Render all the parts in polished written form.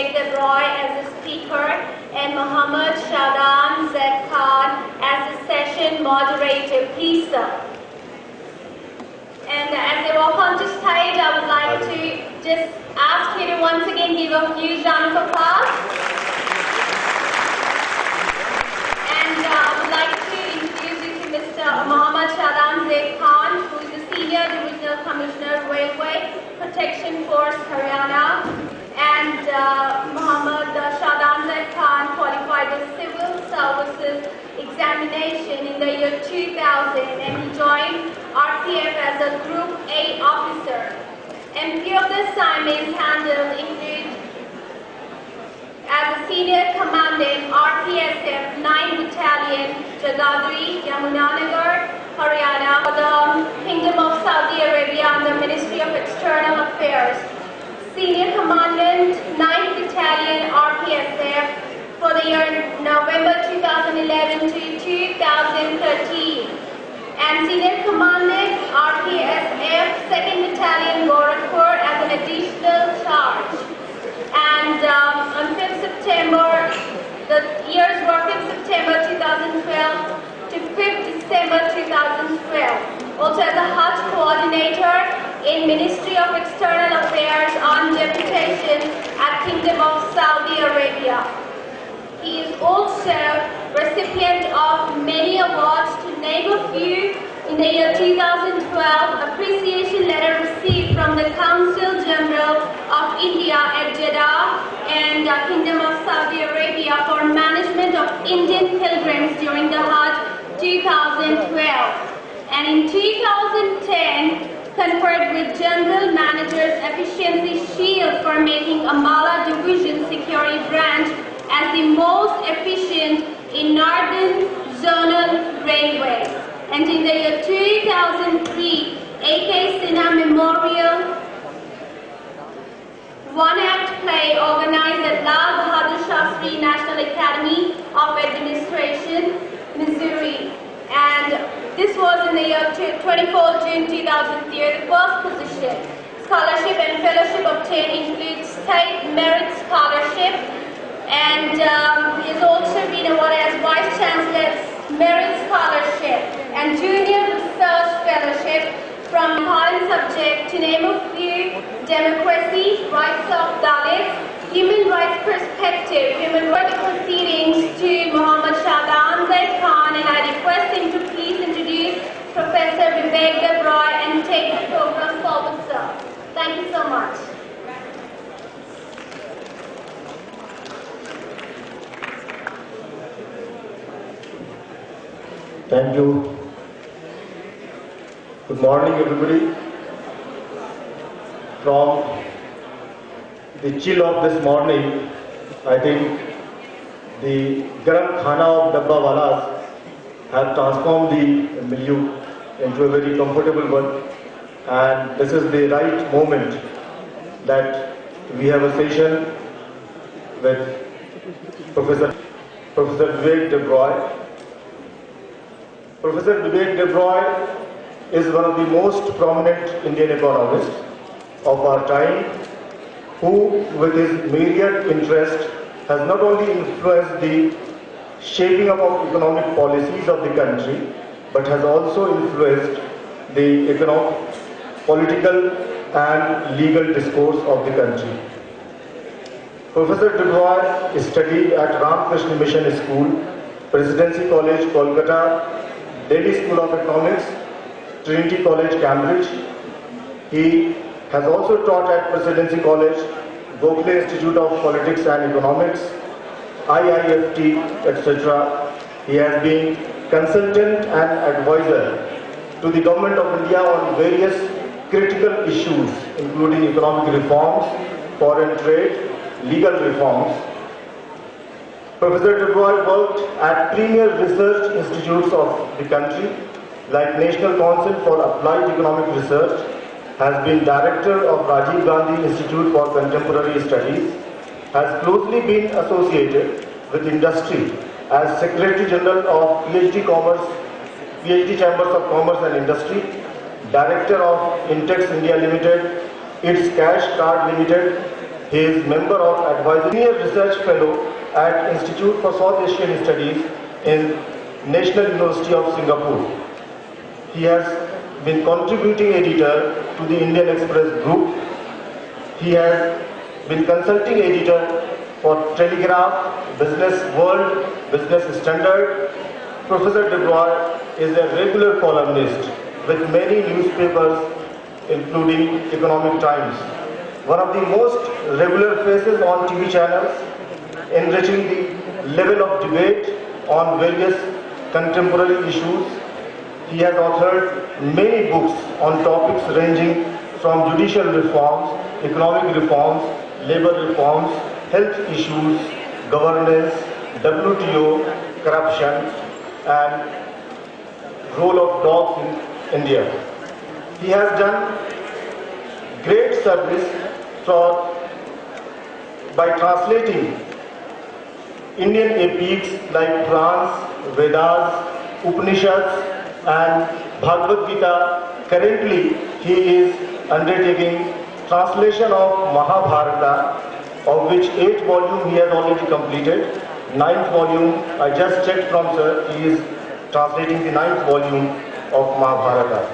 Bibek Debory as the speaker and Mohammed Shadan Zaid Khan as the session moderator. Please, sir. And as they walk onto stage, I would like to just ask you to once again give a huge round of applause. And I would like to introduce you to Mr. Mohammed Shadan Zaid Khan, who is the Senior Divisional Commissioner, Railway Protection Force, Haryana. And Mohammed Shadan Zaid Khan qualified the Civil Services examination in the year 2000 and he joined RPF as a Group A officer. And few of the assignments handled include as a Senior Commandant RPSF 9 Battalion, Jagadri, Yamunanagar, Haryana, for the Kingdom of Saudi Arabia under Ministry of External Affairs. Senior Commandant 9th Battalion RPSF for the year November 2011 to 2013. And Senior Commandant RPSF 2nd Battalion Gorakhpur as an additional charge. And on 5th September, the years were 5th September 2012 to 5th December 2012. Also as a Hajj coordinator in Ministry of External Affairs on deputation at Kingdom of Saudi Arabia. He is also recipient of many awards, to name a few. In the year 2012, appreciation letter received from the Council General of India at Jeddah and Kingdom of Saudi Arabia for management of Indian pilgrims during the Hajj 2012. And in 2010, conferred with General Manager's Efficiency Shield for making Ambala Division Security Branch as the most efficient in Northern Zonal Railways. And in the year 2003, A.K. Sinha Memorial one-act play organized at Lal Bahadur Shastri National Academy of Administration, Missouri. And this was in the year 24 June 2003. The first position. Scholarship and fellowship obtained include State Merit Scholarship, and he has also been awarded as Vice Chancellor's Merit Scholarship and Junior Research Fellowship from important subjects, to name a few: democracy, rights of Dalits, human rights perspective, human rights proceedings. To Mohammed Shadan Zaid Khan, and I request him to please introduce Professor Bibek Debory and take the program forward, sir. Thank you so much. Thank you. Good morning, everybody. From the chill of this morning, I think the garam khana of Dabba Walas have transformed the milieu into a very comfortable one. And this is the right moment that we have a session with Professor Bibek Debory. Professor Bibek Debory is one of the most prominent Indian economists of our time, who with his myriad interest has not only influenced the shaping up of economic policies of the country, but has also influenced the economic, political and legal discourse of the country. Professor Debory studied at Ramakrishna Mission School, Presidency College, Kolkata, Delhi School of Economics, Trinity College, Cambridge. He has also taught at Presidency College, Gokhale Institute of Politics and Economics, IIFT, etc. He has been consultant and advisor to the Government of India on various critical issues, including economic reforms, foreign trade, legal reforms. Professor Debory worked at premier research institutes of the country, like National Council for Applied Economic Research, has been director of Rajiv Gandhi Institute for Contemporary Studies, has closely been associated with industry as Secretary General of PhD Chambers of Commerce and Industry, Director of Intex India Limited, its Cash Card Limited, He is member of advisory senior research fellow at Institute for South Asian Studies in National University of Singapore. He has been contributing editor to the Indian Express Group. He has been consulting editor for Telegraph, Business World, Business Standard. Professor Debory is a regular columnist with many newspapers, including Economic Times. One of the most regular faces on TV channels, enriching the level of debate on various contemporary issues. He has authored many books on topics ranging from judicial reforms, economic reforms, labor reforms, health issues, governance, WTO, corruption, and role of dogs in India. He has done great service by translating Indian epics like Purans, Vedas, Upanishads, and Bhagavad Gita. Currently, he is undertaking translation of Mahabharata, of which 8 volumes he has already completed. 9th volume, I just checked from sir, he is translating the 9th volume of Mahabharata.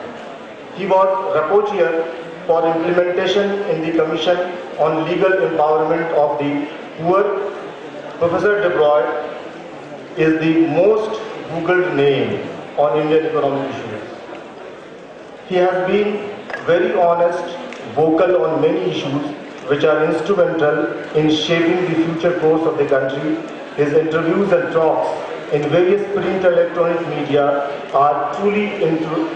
He was rapporteur for implementation in the Commission on Legal Empowerment of the Poor. Professor Debory is the most googled name on Indian economic issues. He has been very honest, vocal on many issues which are instrumental in shaping the future course of the country. His interviews and talks in various print and electronic media are truly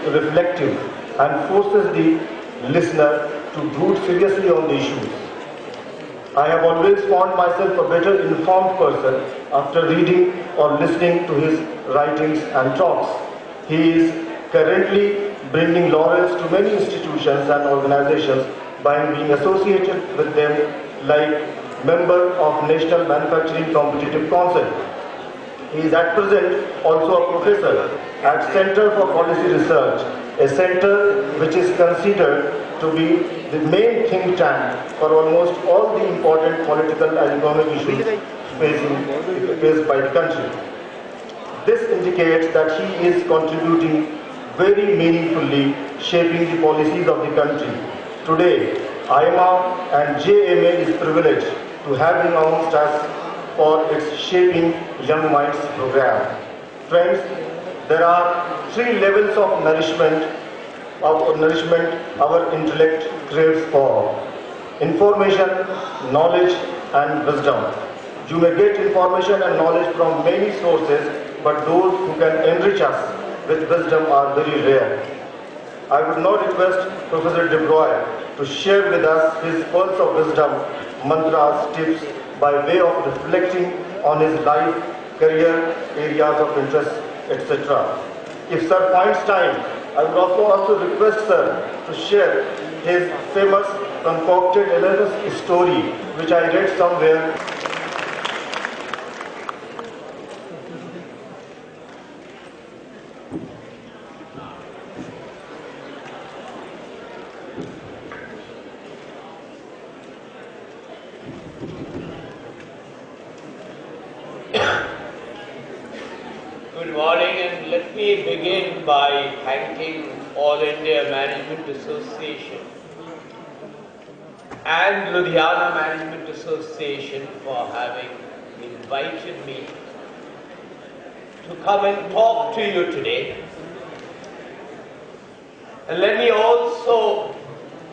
reflective and forces the listener to brood seriously on the issues. I have always found myself a better informed person after reading or listening to his writings and talks. He is currently bringing laurels to many institutions and organizations by being associated with them, like member of National Manufacturing Competitive Council. He is at present also a professor at Center for Policy Research, a center which is considered to be the main think tank for almost all the important political and economic issues faced by the country. This indicates that he is contributing very meaningfully, shaping the policies of the country. Today, AIMA and JMA is privileged to have him amongst us for its Shaping Young Minds program. Friends, there are 3 levels of nourishment our intellect craves for: information, knowledge, and wisdom. You may get information and knowledge from many sources, but those who can enrich us with wisdom are very rare. I would now request Professor Debory to share with us his pearls of wisdom, mantras, tips, by way of reflecting on his life, career, areas of interest, etc. If Sir finds time, I would also request Sir to share his famous concocted enormous story, which I read somewhere. Good morning, and let me begin by thanking All India Management Association and Ludhiana Management Association for having invited me to come and talk to you today. And let me also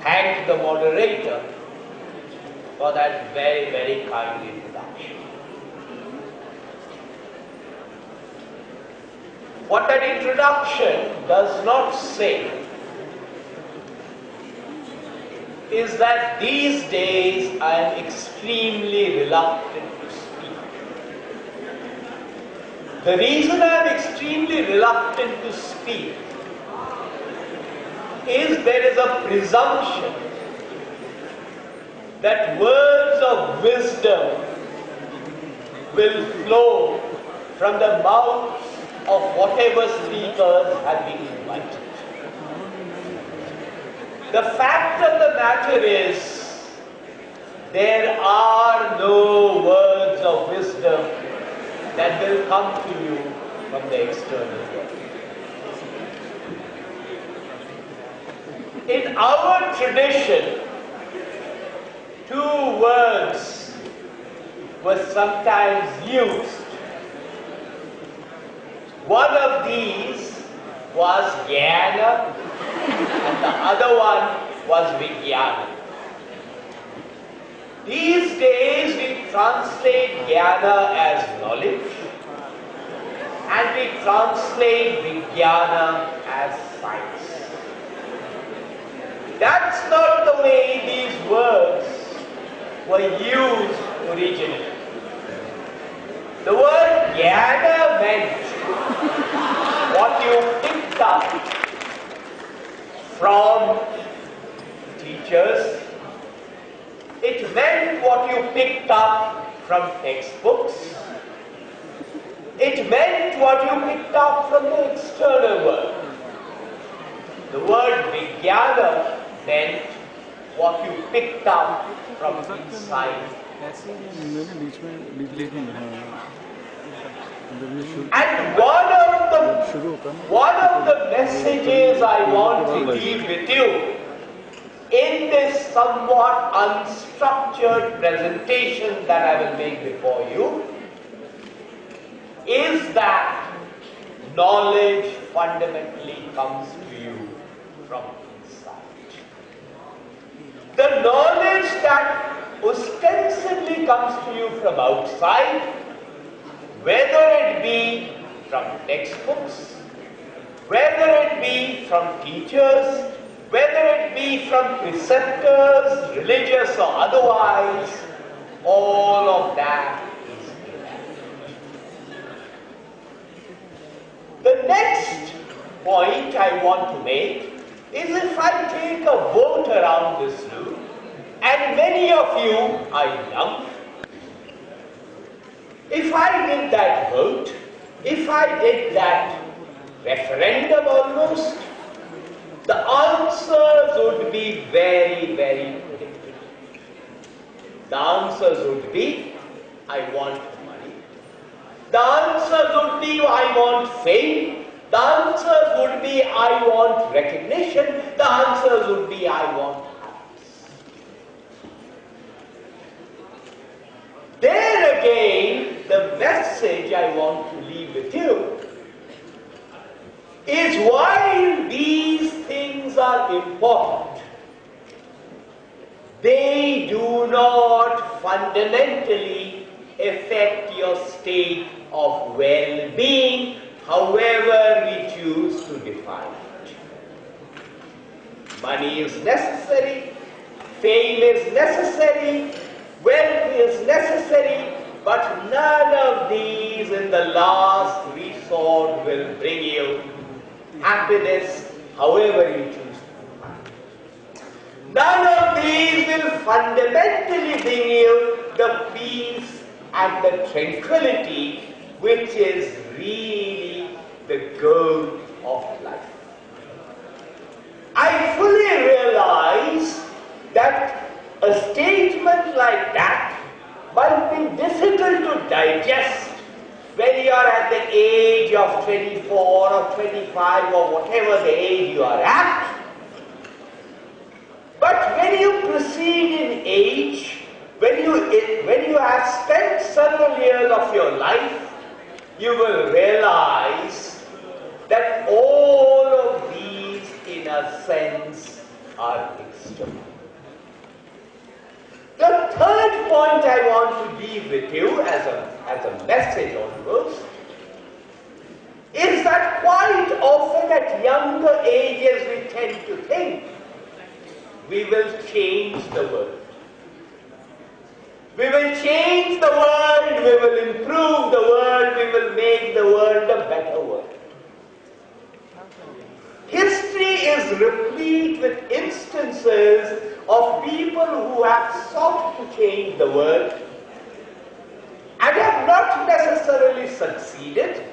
thank the moderator for that very, very kind introduction. What that introduction does not say is that these days I am extremely reluctant to speak. The reason I am extremely reluctant to speak is there is a presumption that words of wisdom will flow from the mouths of whatever speakers have been invited. The fact of the matter is there are no words of wisdom that will come to you from the external world. In our tradition, two words were sometimes used. One of these was jnana and the other one was vijnana. These days we translate jnana as knowledge and we translate vijnana as science. That's not the way these words were used originally. The word jnana meant what you picked up from teachers. It meant what you picked up from textbooks. It meant what you picked up from the external world. The word vijnana meant what you picked up from inside. And one of the messages I want to leave with you in this somewhat unstructured presentation that I will make before you is that knowledge fundamentally comes to you from inside. The knowledge that ostensibly comes to you from outside, whether it be from textbooks, whether it be from teachers, whether it be from preceptors, religious or otherwise, all of that is inadequate. The next point I want to make is if I take a vote around this room, and many of you are young, if I did that vote, if I did that referendum almost, the answers would be very, very predictable. The answers would be, I want money. The answers would be, I want fame. The answers would be, I want recognition. The answers would be, I want happiness. There again, the message I want to leave with you is while these things are important, they do not fundamentally affect your state of well-being, however we choose to define it. Money is necessary, fame is necessary, wealth is necessary, but none of these in the last resort will bring you happiness, however you choose to. None of these will fundamentally bring you the peace and the tranquility which is really the goal of life. I fully realize that a statement like that might be difficult to digest when you are at the age of 24 or 25 or whatever the age you are at. But when you proceed in age, when you have spent several years of your life, you will realize that all of these, in a sense, are external. The third point I want to leave with you as a message almost is that quite often at younger ages we tend to think we will change the world. We will change the world, we will improve the world, we will make the world a better world. History is replete with instances of people who have sought to change the world and have not necessarily succeeded,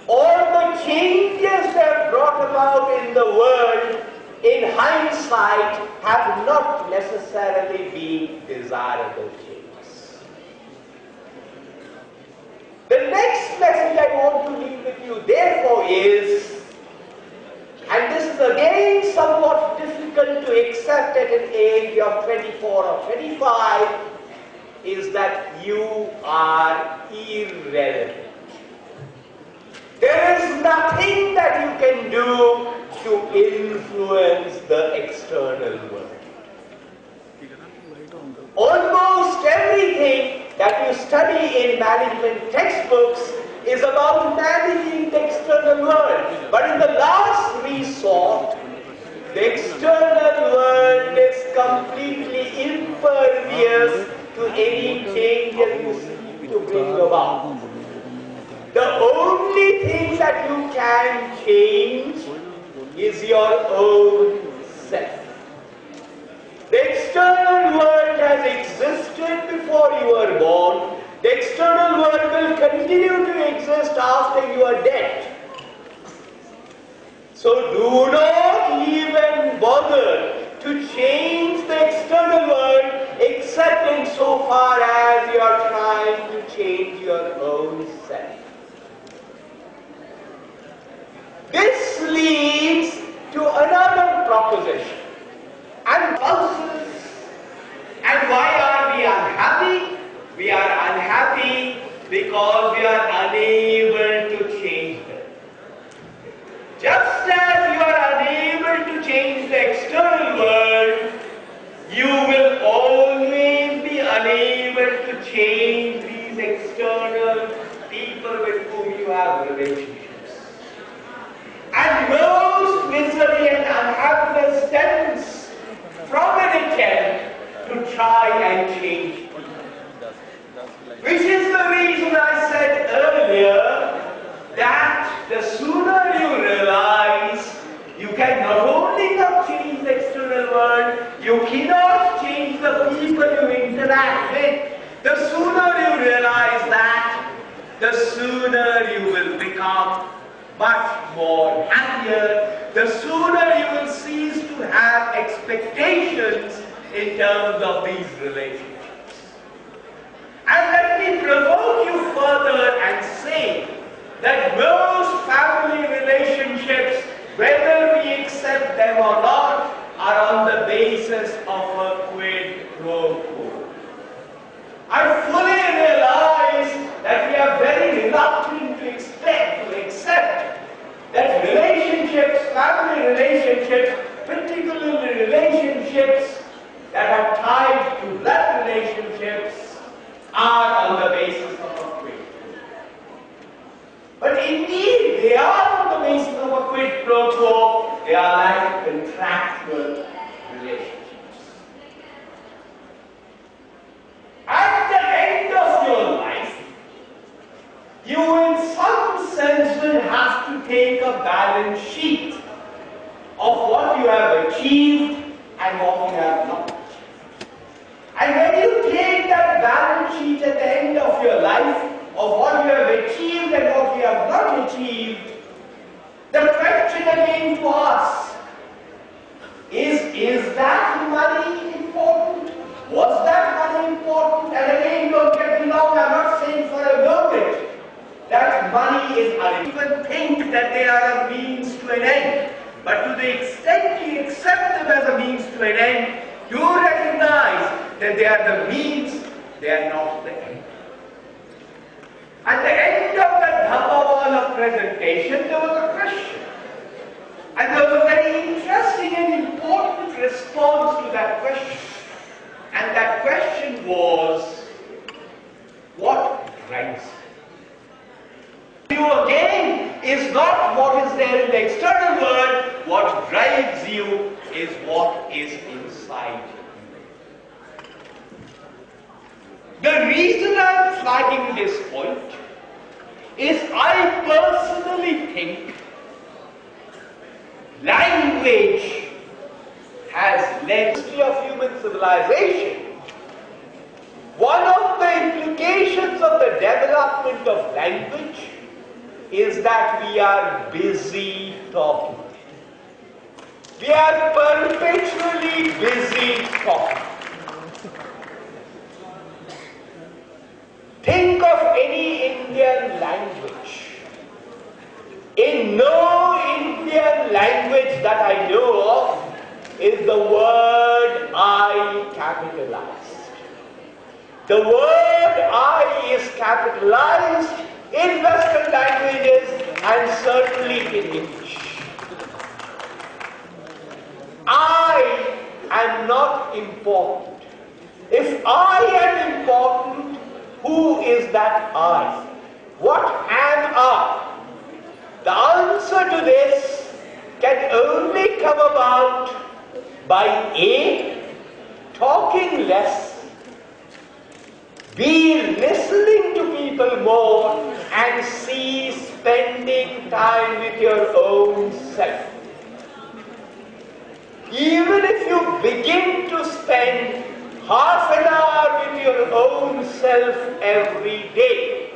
or the changes they have brought about in the world in hindsight, have not necessarily been desirable changes. The next message I want to leave with you, therefore, is, and this is again somewhat difficult to accept at an age of 24 or 25, is that you are irrelevant. There is nothing that you can do to influence the external world. Almost everything that you study in management textbooks is about managing the external world. But in the last resort, the external world is completely impervious to any changes you seek to bring about. The only thing that you can change is your own self. The external world has existed before you were born. The external world will continue to exist after you are dead. So do not even bother to change the external world except insofar as you are trying to change your own self. This leads to another proposition. And pulses. And why are we unhappy? We are unhappy because we are unable to change them. Just as you are unable to change the external world, you will always be unable to change these external people with whom you have relationships. And most misery and unhappiness stems from an attempt to try and change people. Which is the reason I said earlier that the sooner you realize you can not only not change the external world, you cannot change the people you interact with, the sooner you realize that, the sooner you will become much more happier, the sooner you will cease to have expectations in terms of these relationships. And let me provoke you further and say that most family relationships, whether we accept them or not, are on the basis of a quid pro quo. I fully realize that we are very reluctant to accept that relationships, family relationships, particularly relationships that are tied to blood relationships, are on the basis of a quid. But indeed, they are on the basis of a quid pro quo. They are like contractual relationships. At the end of your life, you in some sense will have to take a balance sheet of what you have achieved and what you have not achieved. And when you take that balance sheet at the end of your life of what you have achieved and what you have not achieved, the question again to us is that money important? Was that money important? And again, don't get me wrong, I'm not saying for a moment that money is unequal. Even think that they are a means to an end. But to the extent you accept them as a means to an end, do recognize that they are the means, they are not the end. At the end of that Dhammavala presentation, there was a question. And there was a very interesting and important response to that question. And that question was, what drives you? You again is not what is there in the external world. What drives you is what is inside you. The reason I am flagging this point is I personally think language has led to the history of human civilization. One of the implications of the development of language is that we are busy talking. We are perpetually busy talking. Think of any Indian language. In no Indian language that I know of is the word I capitalized. The word I is capitalized in Western languages and certainly in English. I am not important. If I am important, who is that I? What am I? The answer to this can only come about by A, talking less, B, listening to people more, and C, spending time with your own self. Even if you begin to spend half an hour with your own self every day,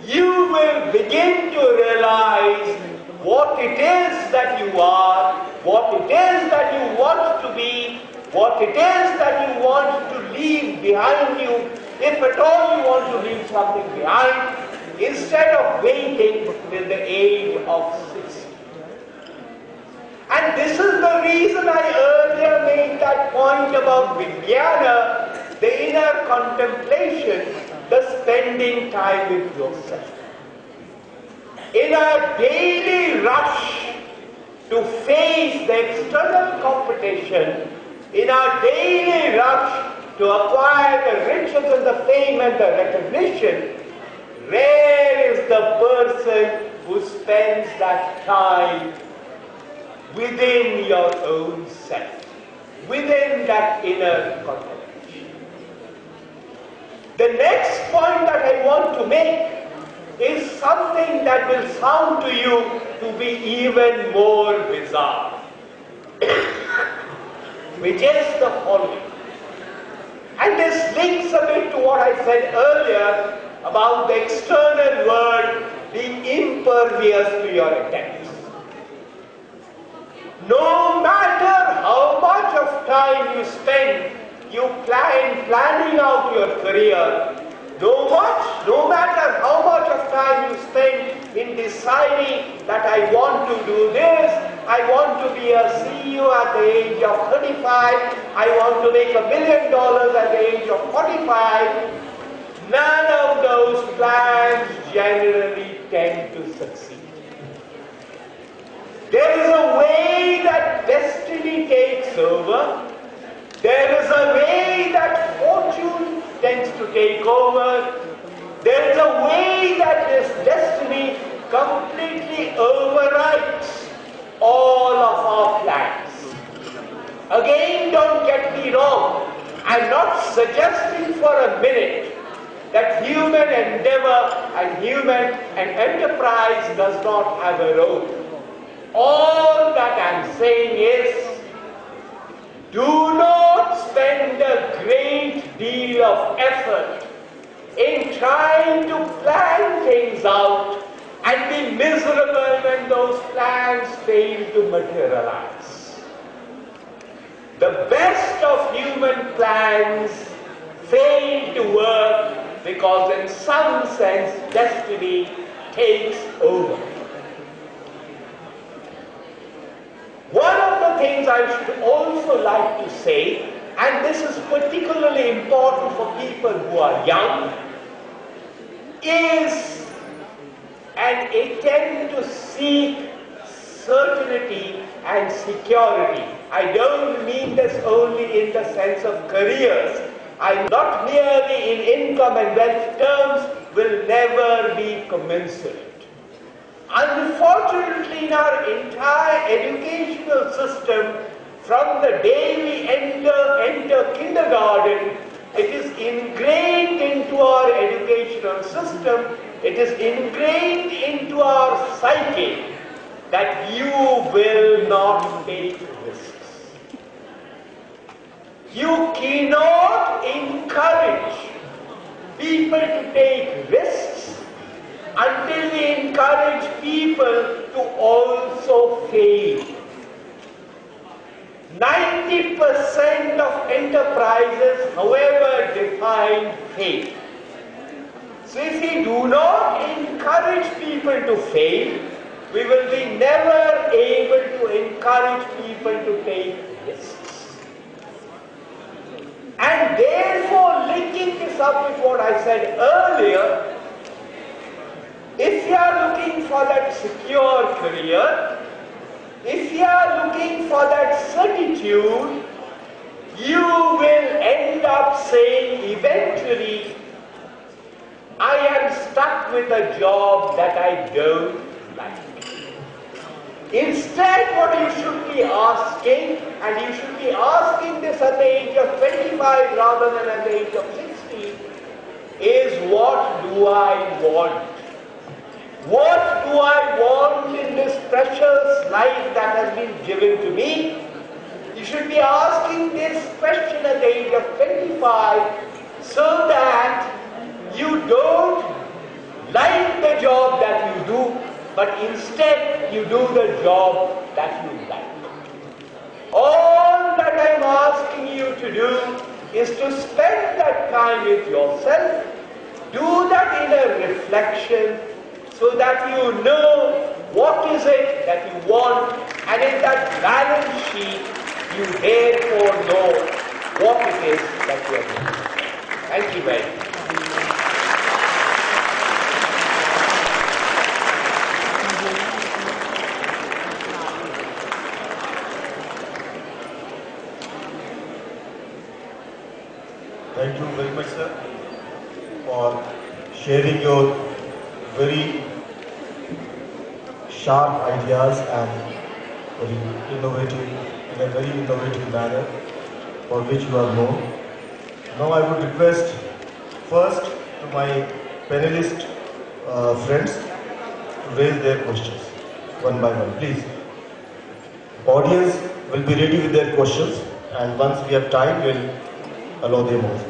you will begin to realize what it is that you are, what it is that you want to be, what it is that you want to leave behind you, if at all you want to leave something behind, instead of waiting till the age of 60. And this is the reason I earlier made that point about Vijnana, the inner contemplation, the spending time with yourself. In our daily rush to face the external competition, in our daily rush to acquire the riches and the fame and the recognition, rare is the person who spends that time within your own self, within that inner contemplation. The next point that I want to make is something that will sound to you to be even more bizarre, which is the following. And this links a bit to what I said earlier about the external world being impervious to your attempts. No matter how much of time you spend planning out your career, no matter how much of time you spend in deciding that I want to do this, I want to be a CEO at the age of 35, I want to make $1 million at the age of 45, none of those plans generally tend to succeed. There is a way that destiny takes over. There is a way that fortune tends to take over. There is a way that this destiny completely overrides all of our plans. Again, don't get me wrong. I'm not suggesting for a minute that human endeavor and human enterprise does not have a role. All that I'm saying is, do not spend a great deal of effort in trying to plan things out and be miserable when those plans fail to materialize. The best of human plans fail to work because in some sense destiny takes over. One of the things I should also like to say, and this is particularly important for people who are young, is an attempt to seek certainty and security. I don't mean this only in the sense of careers. I'm not merely in income and wealth terms will never be commensurate. Unfortunately, in our entire educational system, from the day we enter kindergarten, it is ingrained into our educational system, it is ingrained into our psyche that you will not take risks. You cannot encourage people to take risks until we encourage people to also fail. 90% of enterprises, however defined, fail. So if we do not encourage people to fail, we will be never able to encourage people to take risks. And therefore, linking this up with what I said earlier, if you are looking for that secure career, if you are looking for that certitude, you will end up saying eventually, I am stuck with a job that I don't like. Instead, what you should be asking, and you should be asking this at the age of 25 rather than at the age of 60, is what do I want? What do I want in this precious life that has been given to me? You should be asking this question at the age of 25 so that you don't like the job that you do, but instead you do the job that you like. All that I am asking you to do is to spend that time with yourself, do that inner reflection, so that you know what is it that you want, and in that balance sheet, you therefore know what it is that you are doing. Thank you very much. Thank you very much, sir, for sharing your very sharp ideas and very innovative, in a very innovative manner for which you are known. Now I would request first to my panelist friends to raise their questions one by one, please. Audience will be ready with their questions, and once we have time, we'll allow them also.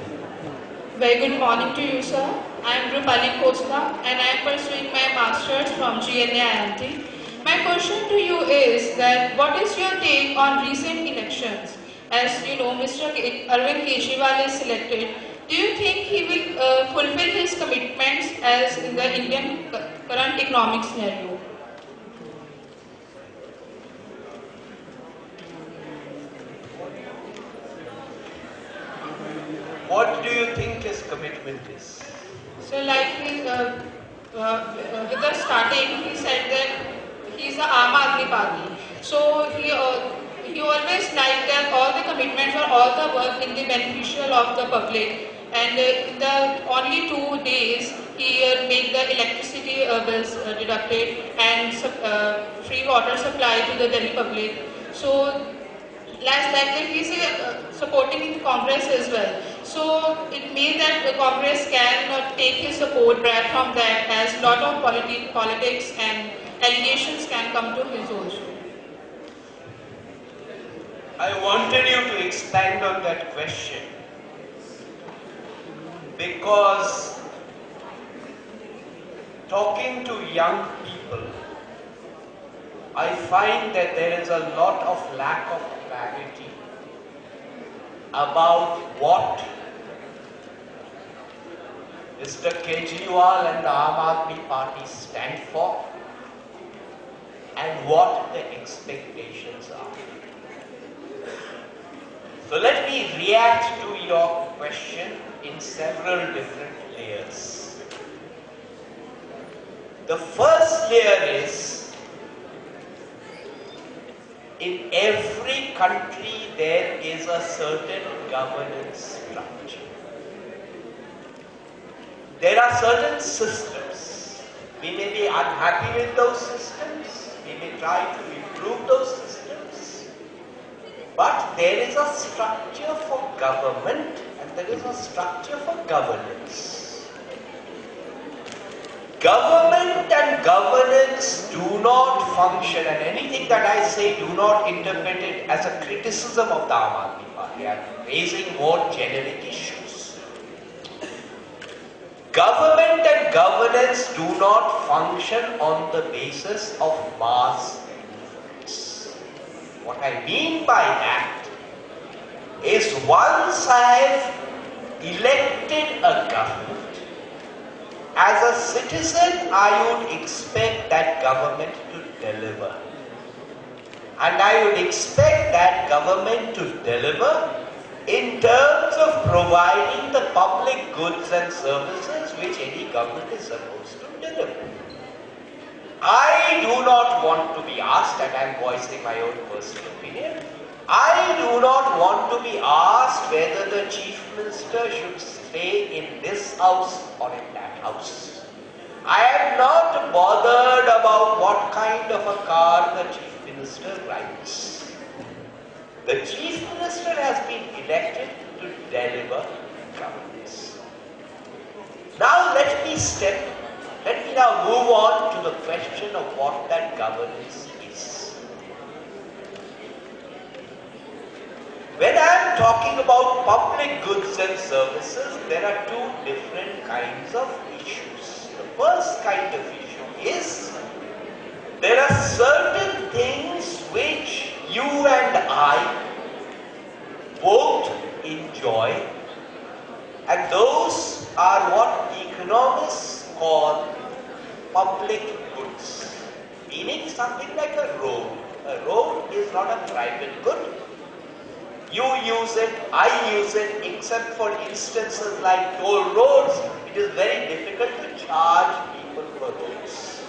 Very good morning to you, sir. I am Rupali Costa and I am pursuing my master's from JMA. My question to you is that what is your take on recent elections? As you know, Mr. Arvind Kejriwal is selected. Do you think he will fulfill his commitments as in the Indian current economic scenario? What do you think his commitment is? So like with the starting, he said that he is the AIMA Admi party. So he always liked that all the commitments or all the work in the beneficial of the public. And in the only 2 days, he made the electricity bills deducted and free water supply to the Delhi public. So last like that he is supporting in Congress as well. So it means that the Congress can take his support back from that, as lot of politics and allegations can come to his also. I wanted you to expand on that question because talking to young people, I find that there is a lot of lack of clarity about what Mr. Kejriwal and the Aam Aadmi Party stand for and what the expectations are. So let me react to your question in several different layers. The first layer is, in every country there is a certain governance structure. There are certain systems. We may be unhappy with those systems. We may try to improve those systems. But there is a structure for government and there is a structure for governance. Government and governance do not function, and anything that I say, do not interpret it as a criticism of the Aam Aadmi Party. I am raising more generic issues. Government and and governance do not function on the basis of mass influence. What I mean by that is once I have elected a government, as a citizen I would expect that government to deliver. And I would expect that government to deliver in terms of providing the public goods and services which any government is supposed to deliver. I do not want to be asked, and I am voicing my own personal opinion, I do not want to be asked whether the Chief Minister should stay in this house or in that house. I am not bothered about what kind of a car the Chief Minister rides. The Chief Minister has been elected to deliver governance. Now let me now move on to the question of what that governance is. When I am talking about public goods and services, there are two different kinds of issues. The first kind of issue is there are certain things which you and I both enjoy, and those are what economists call public goods, meaning something like a road. A road is not a private good. You use it, I use it, except for instances like toll roads, it is very difficult to charge people for roads.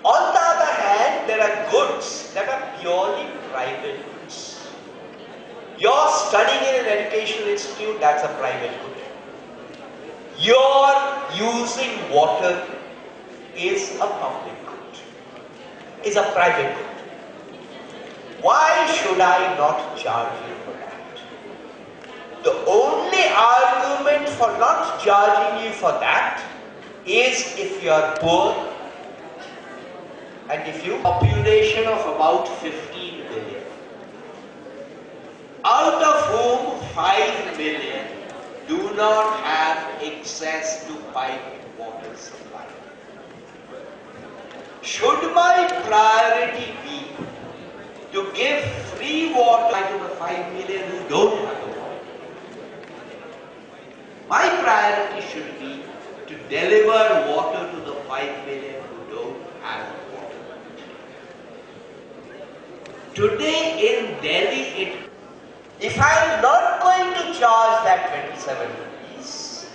On the other hand, there are goods that are purely private goods. You're studying in an educational institute, that's a private good. You're using water is a public good, is a private good. Why should I not charge you for that? The only argument for not charging you for that is if you are poor and if you have a population of about 15 million, out of whom 5 million do not have access to piped water supply. Should my priority be to give free water to the 5 million who don't have the water? My priority should be to deliver water to the 5 million who don't have water. Today in Delhi, if I am not going to charge that 27 rupees,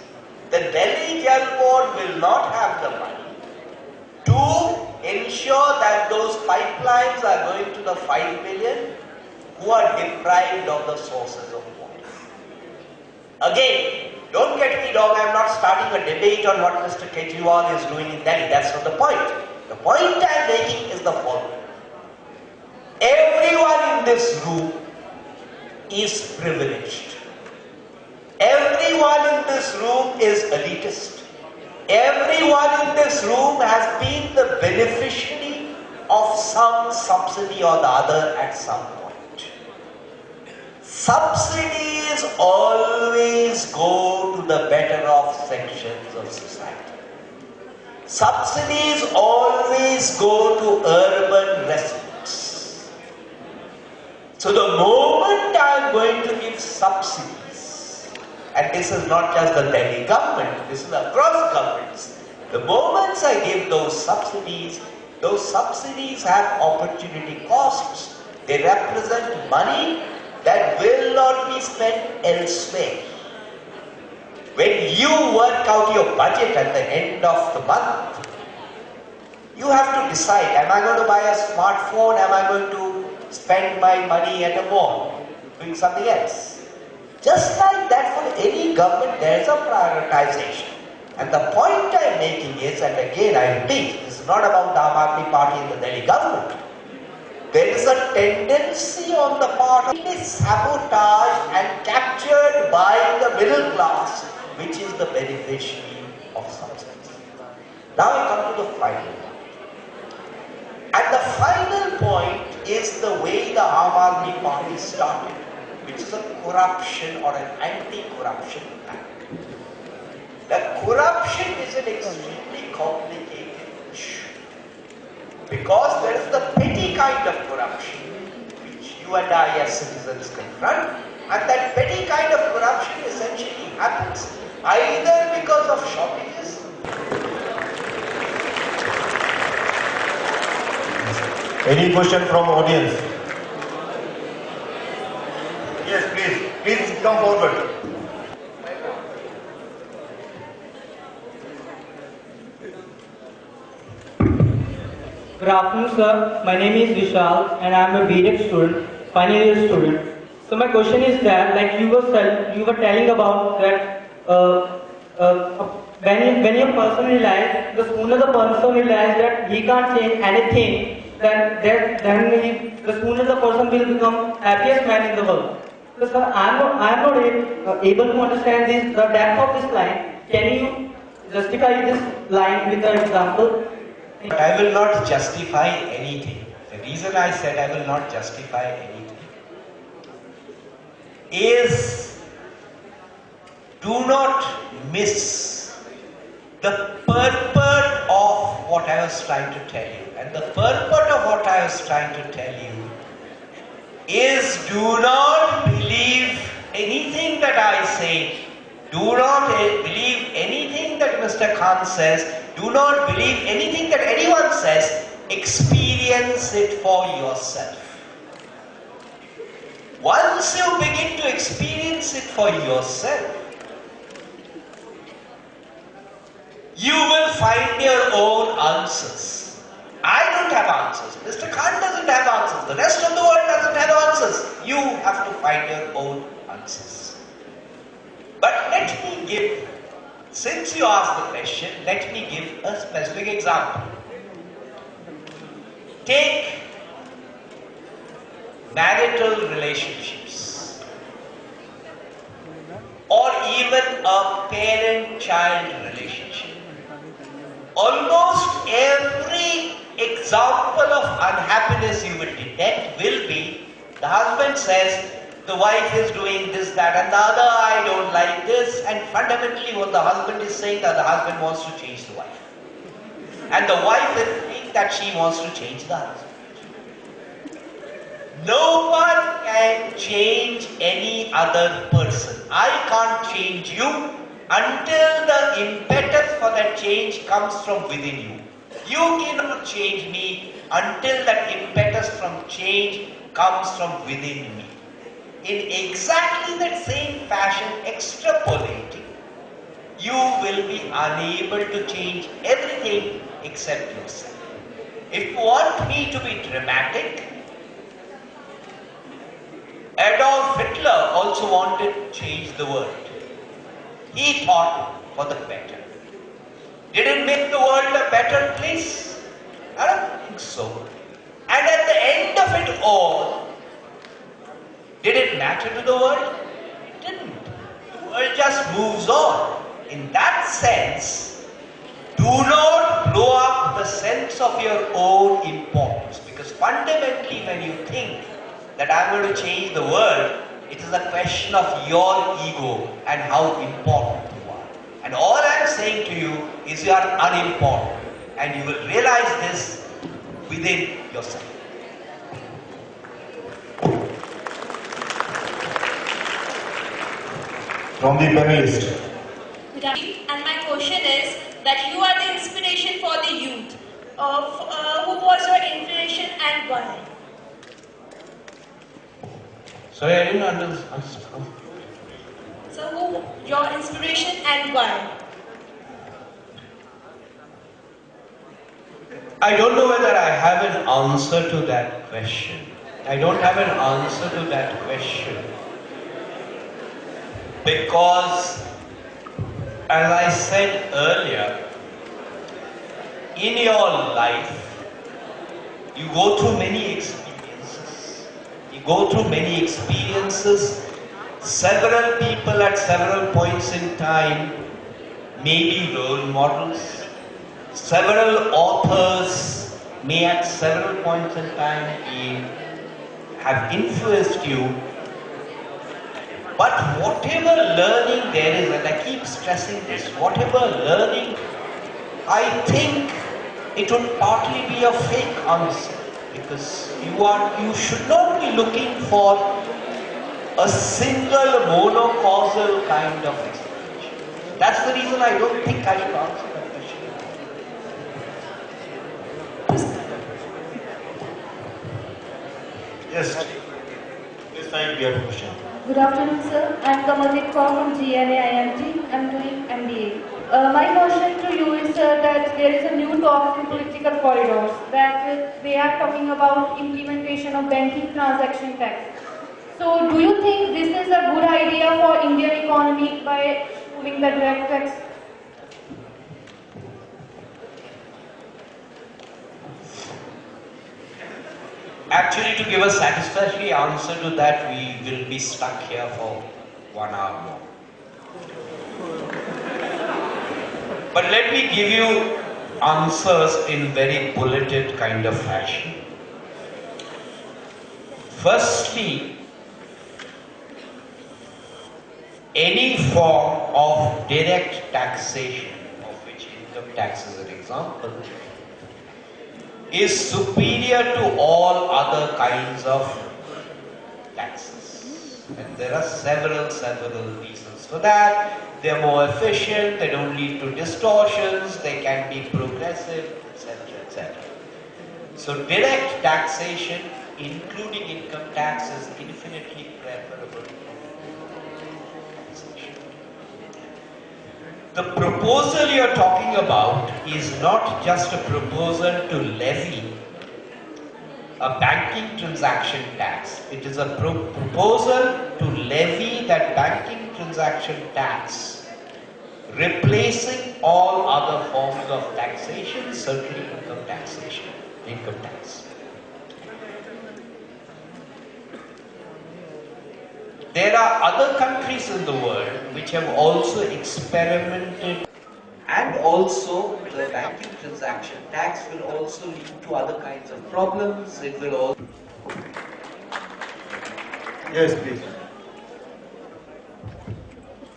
the Delhi Jal Board will not have the money to ensure that those pipelines are going to the 5 million who are deprived of the sources of water. Again, don't get me wrong, I am not starting a debate on what Mr. Kejriwal is doing in Delhi. That's not the point. The point I am making is the following. Everyone in this room is privileged. Everyone in this room is elitist. Everyone in this room has been the beneficiary of some subsidy or the other at some point. Subsidies always go to the better off sections of society. Subsidies always go to urban residents. So the moment I am going to give subsidies, and this is not just the Delhi government, this is across governments, the moment I give those subsidies have opportunity costs. They represent money that will not be spent elsewhere. When you work out your budget at the end of the month, you have to decide, am I going to buy a smartphone, am I going to spend my money at a mall, doing something else? Just like that for any government, there is a prioritization. And the point I am making is, and again I repeat, this is not about the Aam Aadmi Party and the Delhi government. There is a tendency on the part of it is sabotaged and captured by the middle class, which is the beneficiary of subsidies. Now I come to the final point. And the final point is the way the Aam Aadmi Party started, which is a corruption or an anti-corruption act. The corruption corruption is an extremely complicated issue. Because there is the petty kind of corruption which you and I as citizens confront, and that petty kind of corruption essentially happens either because of shortages. Any question from audience? Yes, please. Please come forward. Good afternoon, sir. My name is Vishal, and I am a Bibek student, final year student. So my question is that, like you were telling about that, when a person realizes, the sooner the person realizes that he can't change anything, the sooner the person will become happiest man in the world. So sir, I am not able to understand the depth of this line. Can you justify this line with an example? But I will not justify anything. The reason I said I will not justify anything is, do not miss the purport of what I was trying to tell you. And the purport of what I was trying to tell you is, do not believe anything that I say. Do not believe anything that Mr. Khan says. Do not believe anything that anyone says. Experience it for yourself. Once you begin to experience it for yourself, you will find your own answers. I don't have answers. Mr. Khan doesn't have answers. The rest of the world doesn't have answers. You have to find your own answers. But let me give, since you asked the question, let me give a specific example. Take marital relationships, or even a parent-child relationship. Almost every example of unhappiness you will detect will be, the husband says, the wife is doing this, that, and the other, I don't like this, and fundamentally what the husband is saying, that the husband wants to change the wife. And the wife is saying that she wants to change the husband. No one can change any other person. I can't change you until the impetus for that change comes from within you. You cannot change me until that impetus from change comes from within me. In exactly that same fashion, extrapolating, you will be unable to change everything except yourself. If you want me to be dramatic, Adolf Hitler also wanted to change the world. He thought for the better. Did it make the world a better place? I don't think so. And at the end of it all, did it matter to the world? It didn't. The world just moves on. In that sense, do not blow up the sense of your own importance, because fundamentally when you think that I'm going to change the world, it is a question of your ego and how important you are. And all I'm saying to you is you are unimportant, and you will realize this within yourself. From the panelist. And my question is that you are the inspiration for the youth. Who was your inspiration and why? Sorry, I didn't understand. So who your inspiration and why? I don't know whether I have an answer to that question. I don't have an answer to that question. Because, as I said earlier, in your life, you go through many experiences. You go through many experiences. Several people at several points in time may be role models. Several authors may at several points in time have influenced you. But whatever learning there is, and I keep stressing this, whatever learning, I think it would partly be a fake answer, because you should not be looking for a single monocausal kind of explanation. That's the reason I don't think I should answer that question. Yes. This time we have a question. Good afternoon, sir. I'm Kamaldeep Kaur from JMA IMT. I'm doing MBA. My question to you is, sir, that there is a new talk in political corridors that they are talking about implementation of banking transaction tax. So, do you think this is a good idea for Indian economy by moving the direct tax? Actually, to give a satisfactory answer to that, we will be stuck here for 1 hour more. But let me give you answers in very bulleted kind of fashion. Firstly, any form of direct taxation, of which income tax is an example, is superior to all other kinds of taxes. And there are several reasons for that. They are more efficient, they don't lead to distortions, they can be progressive, etc., etc. So direct taxation, including income tax, is infinitely preferable to taxation. The proposal you're talking about is not just a proposal to levy a banking transaction tax. It is a proposal to levy that banking transaction tax, replacing all other forms of taxation, certainly income tax. There are other countries in the world which have also experimented, and also the banking transaction tax will also lead to other kinds of problems. It will also... Yes, please.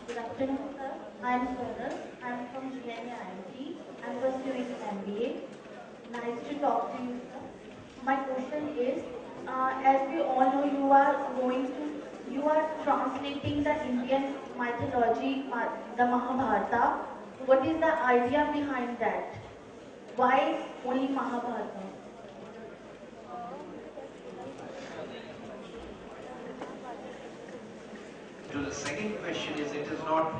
Good afternoon, sir. I'm Sonal. I'm from JMA IMT. I'm pursuing MBA. Nice to talk to you, sir. My question is, as we all know, you are translating the Indian mythology, the Mahabharata. What is the idea behind that? Why only Mahabharata? To the second question is, it is not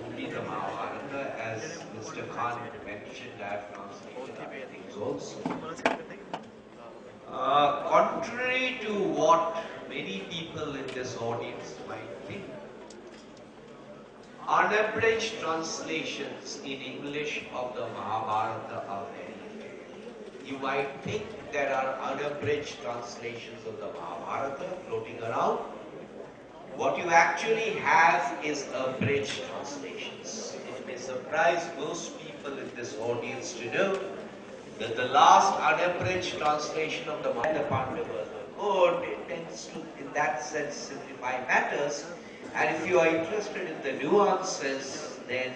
only the Mahabharata, as Mr. Khan mentioned, I have translated other things also. Contrary to what many people in this audience might think, unabridged translations in English of the Mahabharata are very rare. You might think there are unabridged translations of the Mahabharata floating around. What you actually have is abridged translations. It may surprise most people in this audience to know that the last unabridged translation of the Pandavas were good. It tends to, in that sense, simplify matters. And if you are interested in the nuances, then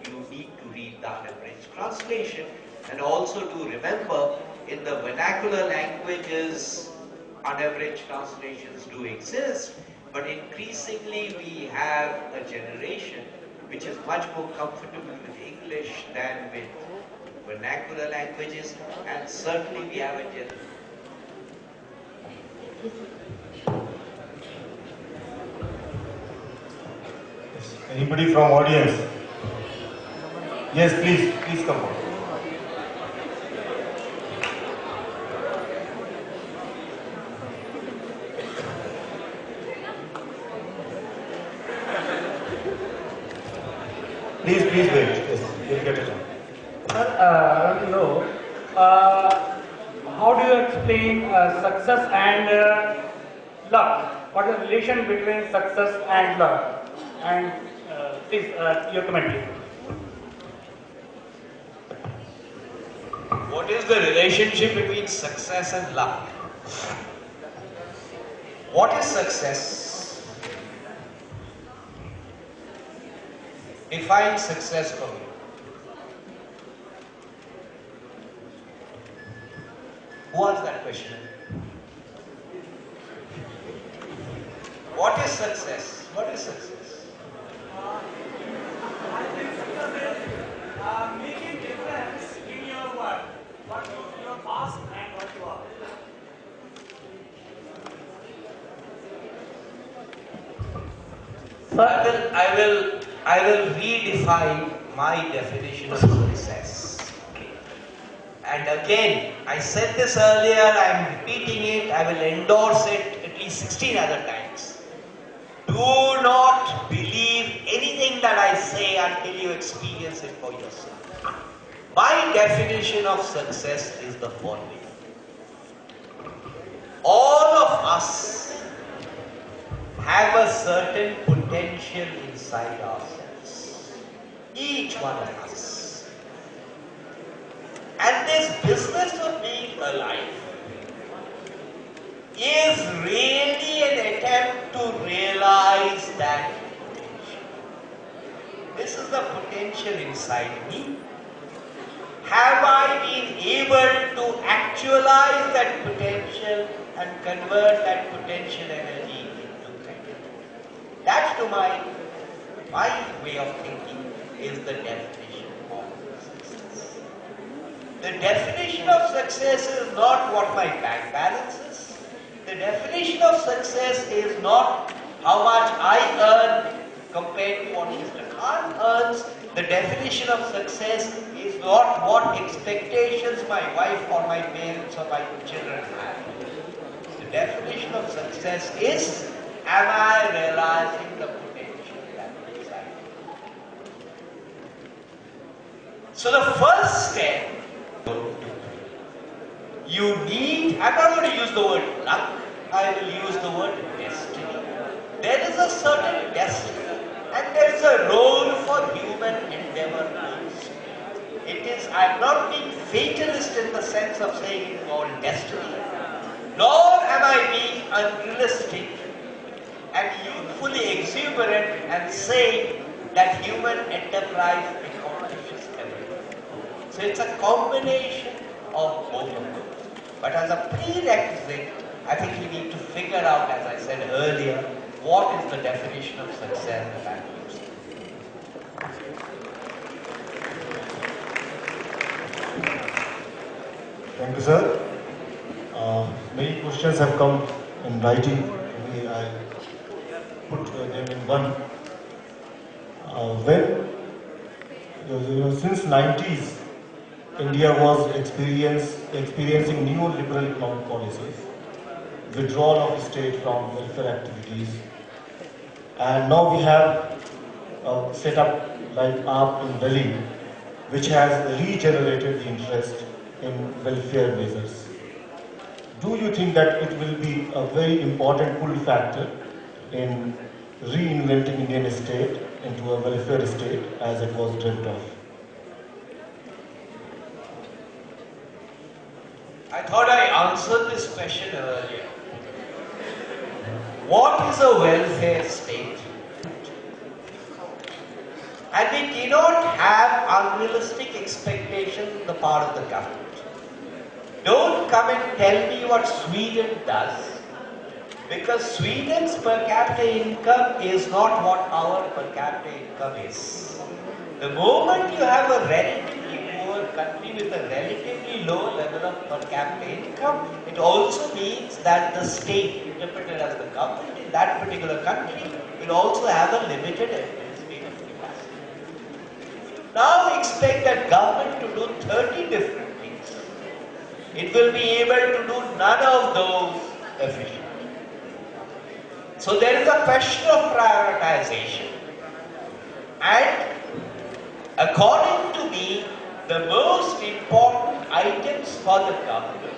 you need to read the unabridged translation. And also to remember, in the vernacular languages, unabridged translations do exist. But increasingly we have a generation which is much more comfortable with English than with vernacular languages, and certainly we have a generation. Anybody from audience? Yes, please come on. Please wait. Yes, you'll get it. Sir, I want to know, how do you explain success and luck? What is the relation between success and luck? And please, your commentary. What is the relationship between success and luck? What is success? Define success for me. Who asked that question? What is success? What is success? I think success is making difference in your work, what your past and what you are. I will redefine my definition of success. And again, I said this earlier, I am repeating it, I will endorse it at least 16 other times. Do not believe anything that I say until you experience it for yourself. My definition of success is the following. All of us have a certain potential inside ourselves. Each one of us. And this business of being alive is really an attempt to realize that potential. This is the potential inside me. Have I been able to actualize that potential and convert that potential energy into credit? That, to my way of thinking, is the definition of success. The definition of success is not what my bank balance is. The definition of success is not how much I earn compared to what Mr. Khan earns. The definition of success is not what expectations my wife or my parents or my children have. The definition of success is, am I realizing the potential that is inside me? So the first step, you need, I'm not going to use the word luck, I will use the word destiny. There is a certain destiny and there is a role for human endeavor also. It is, I'm not being fatalist in the sense of saying it's all destiny, nor am I being unrealistic and youthfully exuberant and saying that human enterprise accomplishes everything. So it's a combination of both of them. But as a prerequisite, I think we need to figure out, as I said earlier, what is the definition of success that I'm using. Thank you, sir. Many questions have come in writing. Maybe I put them in one. Since 90s, India was experiencing neoliberal economic policies, withdrawal of the state from welfare activities, and now we have set up like AAP in Delhi, which has regenerated the interest in welfare measures. Do you think that it will be a very important pull factor in reinventing Indian state into a welfare state as it was dreamt of? I thought I answered this question earlier. What is a welfare state? And we cannot have unrealistic expectations on the part of the government. Don't come and tell me what Sweden does, because Sweden's per capita income is not what our per capita income is. The moment you have a relatively poor country with a relatively low level of per capita income, it also means that the state, interpreted as the government in that particular country, will also have a limited administrative capacity. Now expect that government to do 30 different things. It will be able to do none of those efficiently. So there is a question of prioritization. And according to me, the most important items for the government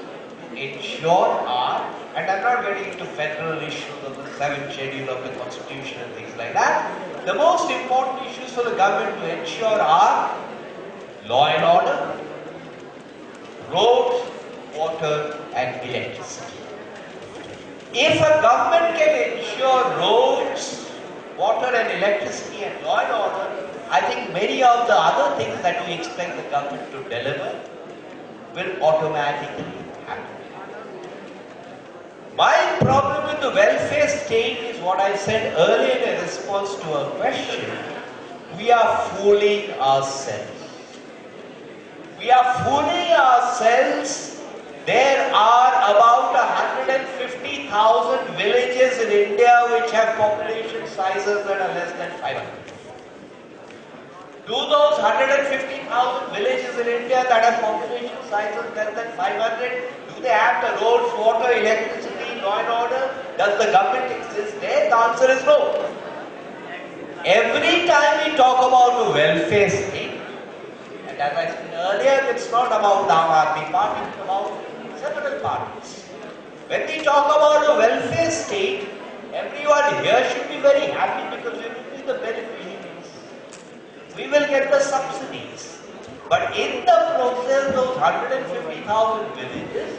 to ensure are, and I'm not getting into federal issues of the 7th schedule of the constitution and things like that, the most important issues for the government to ensure are law and order, roads, water and electricity. If a government can ensure roads, water and electricity and law and order, I think many of the other things that we expect the government to deliver will automatically happen. My problem with the welfare state is what I said earlier in response to a question. We are fooling ourselves. We are fooling ourselves. There are about 150,000 villages in India which have population sizes that are less than 500. Do those 150,000 villages in India that have population sizes less than 500, do they have the roads, water, electricity, law and order? Does the government exist there? The answer is no. Every time we talk about the welfare state, and as I said earlier, it's not about the Aam Aadmi Party, it's about several parties. When we talk about a welfare state, everyone here should be very happy because we will be the beneficiaries. We will get the subsidies. But in the process, those 150,000 villages,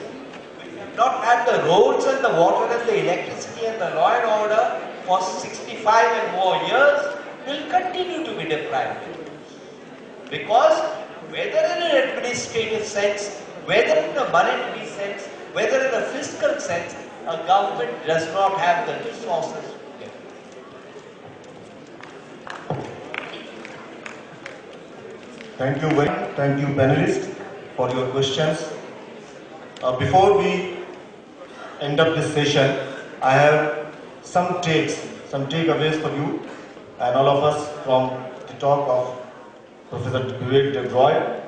which have not had the roads and the water and the electricity and the law and order for 65 and more years, will continue to be deprived. Because whether in an administrative sense, whether in a monetary sense, whether in a fiscal sense, a government does not have the resources to get it. Thank you, thank you panelists for your questions. Before we end up this session, I have some takeaways for you and all of us from the talk of Professor Bibek Debory.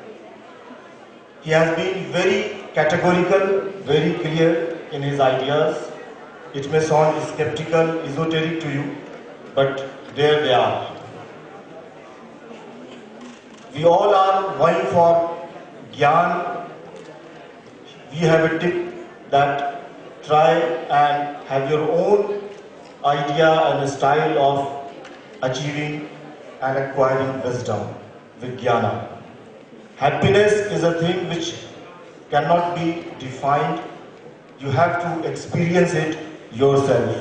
He has been very categorical, very clear in his ideas. It may sound skeptical, esoteric to you, but there they are. We all are vying for Gyan. We have a tip that try and have your own idea and style of achieving and acquiring wisdom, Vijnana. Happiness is a thing which cannot be defined. You have to experience it yourself.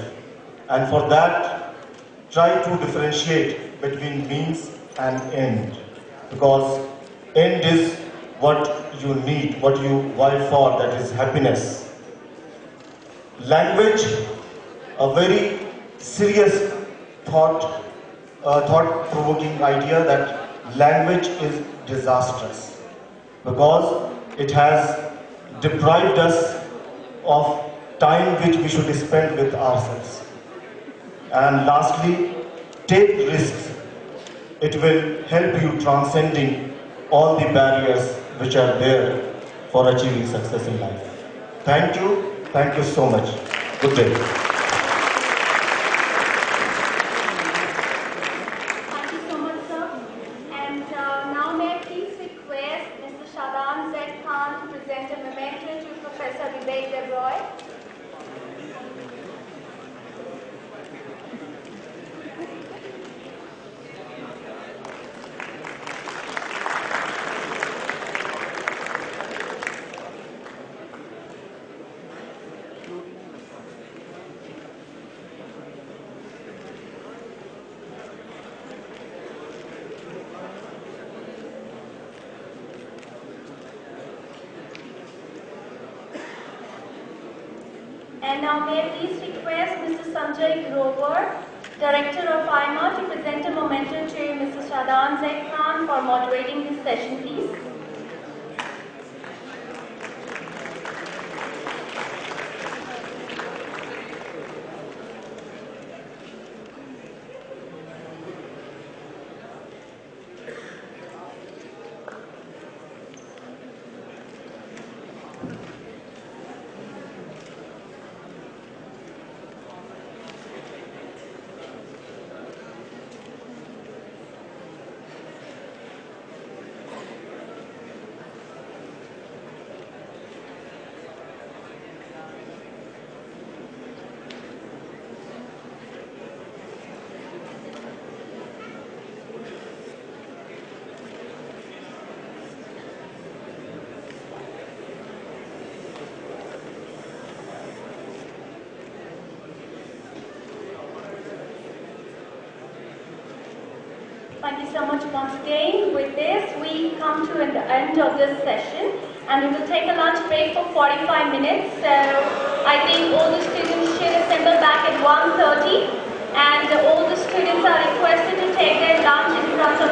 And for that, try to differentiate between means and end. Because end is what you need, what you vie for, that is happiness. Language, a very serious thought-provoking idea that language is disastrous because it has deprived us of time which we should spend with ourselves. And lastly, take risks. It will help you transcending all the barriers which are there for achieving success in life. Thank you so much. Good day. Professor Bibek Debory. And now may I please request Mr. Sanjay Grover, Director of AIMA, to present a memento to Mr. Shadam Zaid Khan for moderating this session, please. Thank you so much once again. With this, we come to the end of this session and we will take a lunch break for 45 minutes. So I think all the students should assemble back at 1:30 and all the students are requested to take their lunch in front of